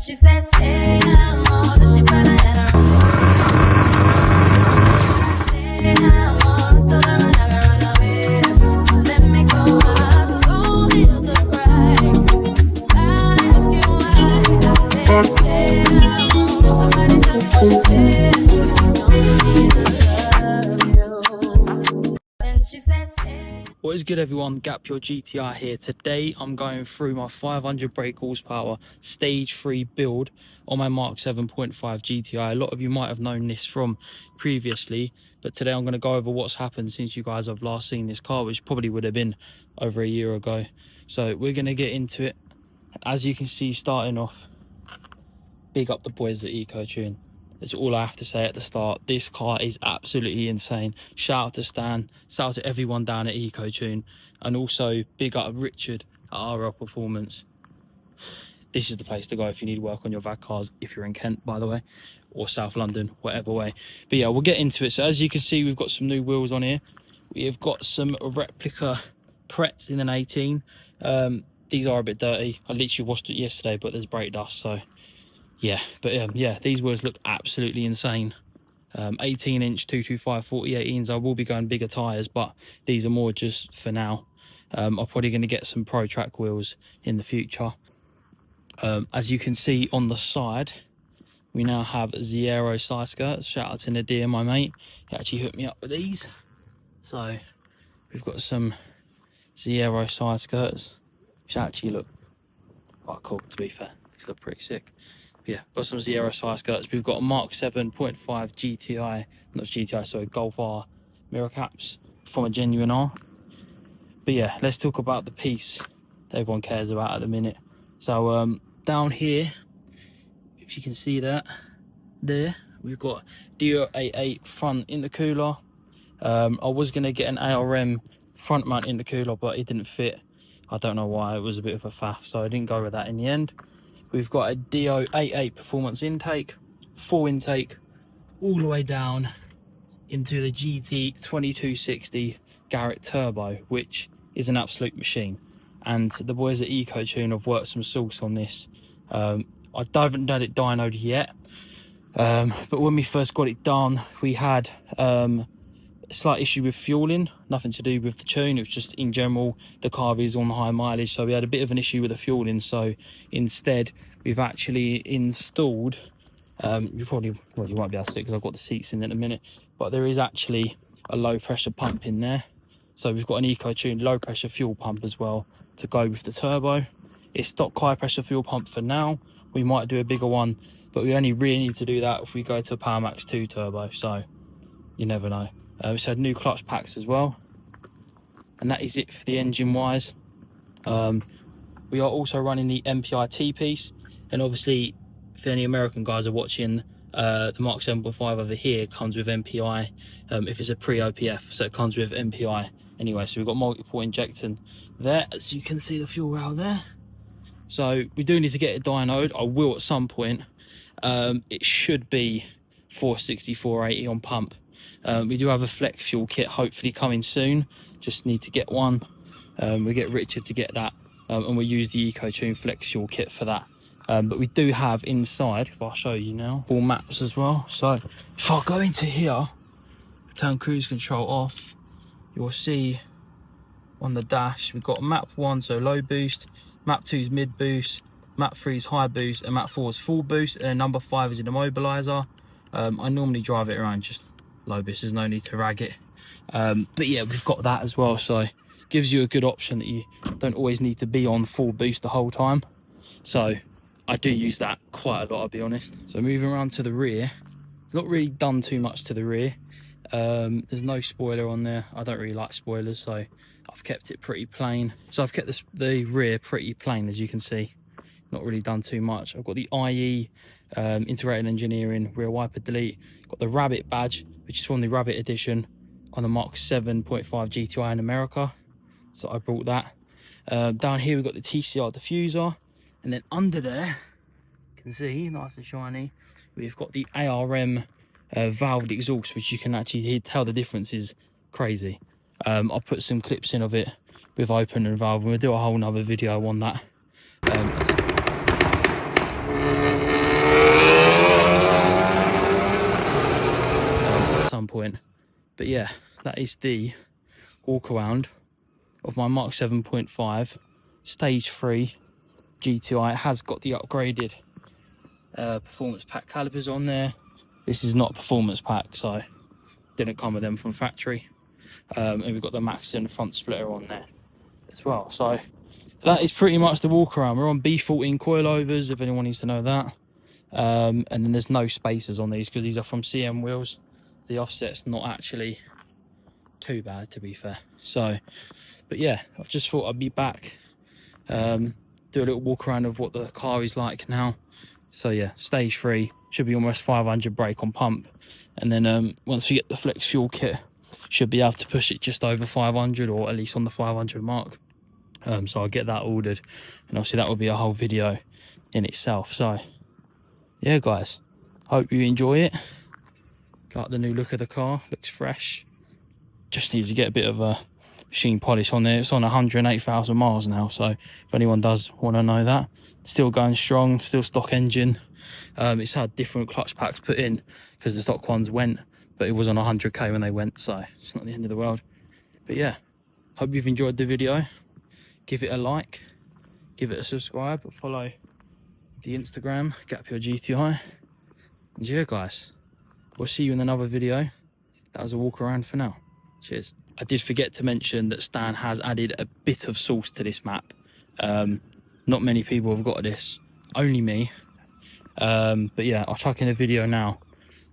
She said, say no more, but she better let her. Say no more, told her I'm not gonna run away. Let me go, my soul healed the right. Ask you why. I said, say no more. Somebody tell me what she said. What is good, everyone? Gap your GTI here. Today I'm going through my 500 brake horsepower stage 3 build on my Mark 7.5 GTI. A lot of you might have known this from previously, but today I'm going to go over what's happened since you guys have last seen this car, which probably would have been over a year ago. So we're going to get into it. As you can see, starting off, big up the boys at EcoTune. That's all I have to say at the start. This car is absolutely insane. Shout out to Stan, shout out to everyone down at EcoTune, and also big up Richard at RL Performance. This is the place to go if you need work on your VAG cars, if you're in Kent, by the way, or South London, whatever way. But yeah, we'll get into it. So as you can see, we've got some new wheels on here. We have got some replica Pretz in an 18. These are a bit dirty. I literally washed it yesterday, but there's brake dust, so yeah. But yeah, these wheels look absolutely insane. 18-inch 225 40/18s. I will be going bigger tires, but these are more just for now. I'm probably going to get some Pro Track wheels in the future. As you can see on the side, we now have Zero side skirts. Shout out to Nadir, my mate. He actually hooked me up with these. So we've got some Zero side skirts, which actually look quite cool, to be fair. These look pretty sick. Yeah, got some Zero side skirts. We've got a Mark 7.5 GTI, not GTI, sorry, Golf R mirror caps from a genuine R. But yeah, let's talk about the piece that everyone cares about at the minute. So down here, if you can see that there, we've got DO88 front intercooler. I was going to get an ARM front mount intercooler, but it didn't fit. I don't know why, it was a bit of a faff, so I didn't go with that in the end. We've got a DO88 performance intake, full intake, all the way down into the GT 2260 Garrett Turbo, which is an absolute machine. And the boys at EcoTune have worked some sauce on this. I haven't done it dynoed yet, but when we first got it done, we had a slight issue with fueling, nothing to do with the tune. It was just in general, the car is on high mileage, so we had a bit of an issue with the fueling. So instead, we've actually installed, you won't be able to see it because I've got the seats in a minute, but there is actually a low pressure pump in there. So we've got an EcoTune low pressure fuel pump as well to go with the turbo. It's stock high pressure fuel pump for now. We might do a bigger one, but we only really need to do that if we go to a Power Max 2 turbo, so you never know. It's had new clutch packs as well, and that is it for the engine wise. We are also running the MPI T-piece, and obviously if any American guys are watching, the Mark 7.5 over here comes with MPI if it's a pre-OPF, so it comes with MPI anyway. So we've got multiple injecting there, as you can see the fuel rail there. So we do need to get it dynoed. I will at some point. It should be 460 480 on pump. We do have a flex fuel kit hopefully coming soon, just need to get one. We get Richard to get that, and we use the EcoTune flex fuel kit for that. But we do have inside, if I'll show you now, full maps as well. So if I go into here, turn cruise control off, you'll see on the dash we've got map 1, so low boost, map 2 is mid boost, map 3 is high boost, and map 4 is full boost, and then number 5 is an immobilizer. I normally drive it around just low boost, there's no need to rag it. But yeah, we've got that as well, so it gives you a good option that you don't always need to be on full boost the whole time. So I do use that quite a lot, I'll be honest. So moving around to the rear, it's not really done too much to the rear. There's no spoiler on there. I don't really like spoilers, so I've kept it pretty plain. So I've kept the rear pretty plain, as you can see. Not really done too much. I've got the IE integrated engineering rear wiper delete. Got the Rabbit badge, which is from the Rabbit edition on the Mark 7.5 GTI in America, so I brought that. Down here we've got the TCR diffuser, and then under there, you can see, nice and shiny, we've got the ARM valved exhaust, which you can actually tell the difference is crazy. I'll put some clips in of it with open and valve, and we'll do a whole nother video on that. But yeah, that is the walk around of my Mark 7.5 stage 3 GTI. It has got the upgraded performance pack calipers on there. This is not a performance pack, so didn't come with them from factory. And we've got the Maxton front splitter on there as well. So that is pretty much the walk around. We're on B14 coilovers, if anyone needs to know that. And then there's no spacers on these because these are from CM wheels. The offset's not actually too bad, to be fair. So, but yeah, I just thought I'd be back, do a little walk around of what the car is like now. So yeah, stage 3 should be almost 500 brake on pump, and then once we get the flex fuel kit, should be able to push it just over 500, or at least on the 500 mark. So I'll get that ordered, and obviously that will be a whole video in itself. So yeah, guys, hope you enjoy it. Like the new look of the car, looks fresh. Just needs to get a bit of a machine polish on there. It's on 108,000 miles now, so if anyone does want to know that, still going strong, still stock engine. It's had different clutch packs put in because the stock ones went, but it was on 100k when they went, so it's not the end of the world. But yeah, hope you've enjoyed the video. Give it a like, give it a subscribe, follow the Instagram, Gap Your GTI. And yeah, guys, we'll see you in another video. That was a walk around for now. Cheers. I did forget to mention that Stan has added a bit of sauce to this map. Not many people have got this, only me. But yeah, I'll chuck in a video now,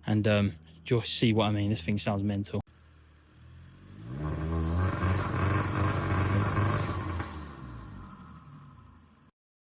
and you'll see what I mean. This thing sounds mental.